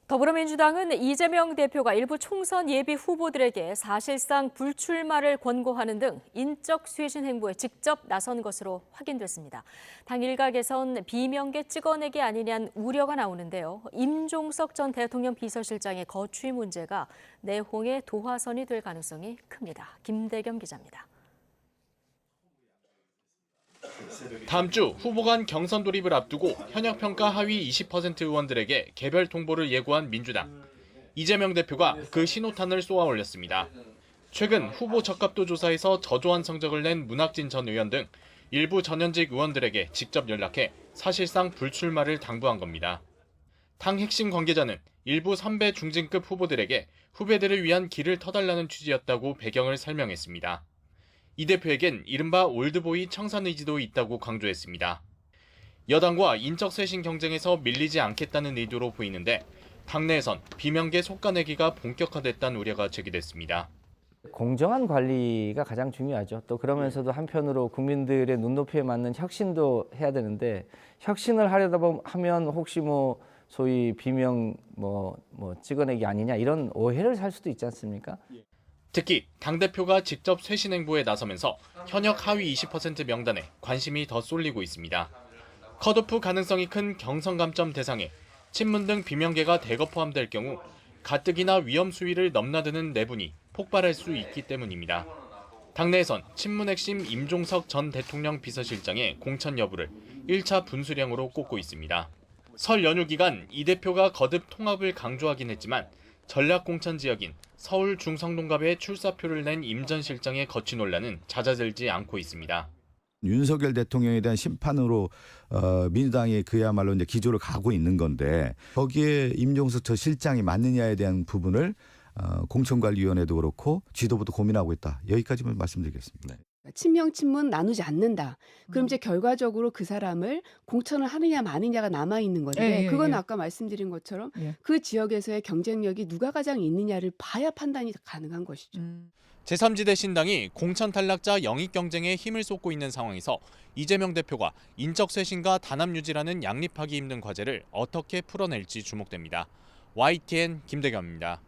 더불어민주당은 이재명 대표가 일부 총선 예비 후보들에게 사실상 불출마를 권고하는 등 인적 쇄신 행보에 직접 나선 것으로 확인됐습니다. 당 일각에선 비명계 찍어내기 아니냐는 우려가 나오는데요. 임종석 전 대통령 비서실장의 거취 문제가 내홍의 도화선이 될 가능성이 큽니다. 김대겸 기자입니다. 다음 주 후보 간 경선 돌입을 앞두고 현역 평가 하위 20% 의원들에게 개별 통보를 예고한 민주당. 이재명 대표가 그 신호탄을 쏘아 올렸습니다. 최근 후보 적합도 조사에서 저조한 성적을 낸 문학진 전 의원 등 일부 전현직 의원들에게 직접 연락해 사실상 불출마를 당부한 겁니다. 당 핵심 관계자는 일부 선배 중진급 후보들에게 후배들을 위한 길을 터달라는 취지였다고 배경을 설명했습니다. 이 대표에겐 이른바 올드보이 청산 의지도 있다고 강조했습니다. 여당과 인적 쇄신 경쟁에서 밀리지 않겠다는 의도로 보이는데 당내에선 비명계 속가내기가 본격화됐다는 우려가 제기됐습니다. 공정한 관리가 가장 중요하죠. 또 그러면서도 한편으로 국민들의 눈높이에 맞는 혁신도 해야 되는데 혁신을 하려다 하면 혹시 소위 비명 찍어내기 아니냐 이런 오해를 살 수도 있지 않습니까? 특히 당대표가 직접 쇄신 행보에 나서면서 현역 하위 20% 명단에 관심이 더 쏠리고 있습니다. 컷오프 가능성이 큰 경선 감점 대상에 친문 등 비명계가 대거 포함될 경우 가뜩이나 위험 수위를 넘나드는 내분이 폭발할 수 있기 때문입니다. 당내에선 친문 핵심 임종석 전 대통령 비서실장의 공천 여부를 1차 분수령으로 꼽고 있습니다. 설 연휴 기간 이 대표가 거듭 통합을 강조하긴 했지만 전략 공천 지역인 서울 중성동갑에 출사표를 낸 임 전 실장의 거취 논란은 잦아들지 않고 있습니다. 윤석열 대통령에 대한 심판으로 민주당이 그야말로 이제 기조를 가고 있는 건데 거기에 임종석 저 실장이 맞느냐에 대한 부분을 공천관리위원회도 그렇고 지도부도 고민하고 있다. 여기까지만 말씀드리겠습니다. 친명 친문 나누지 않는다. 그럼 이제 결과적으로 그 사람을 공천을 하느냐 마느냐가 남아 있는 건데 그건 아까 말씀드린 것처럼 그 지역에서의 경쟁력이 누가 가장 있느냐를 봐야 판단이 가능한 것이죠. 제3지대 신당이 공천 탈락자 영입 경쟁에 힘을 쏟고 있는 상황에서 이재명 대표가 인적 쇄신과 단합 유지라는 양립하기 힘든 과제를 어떻게 풀어낼지 주목됩니다. YTN 김대겸입니다.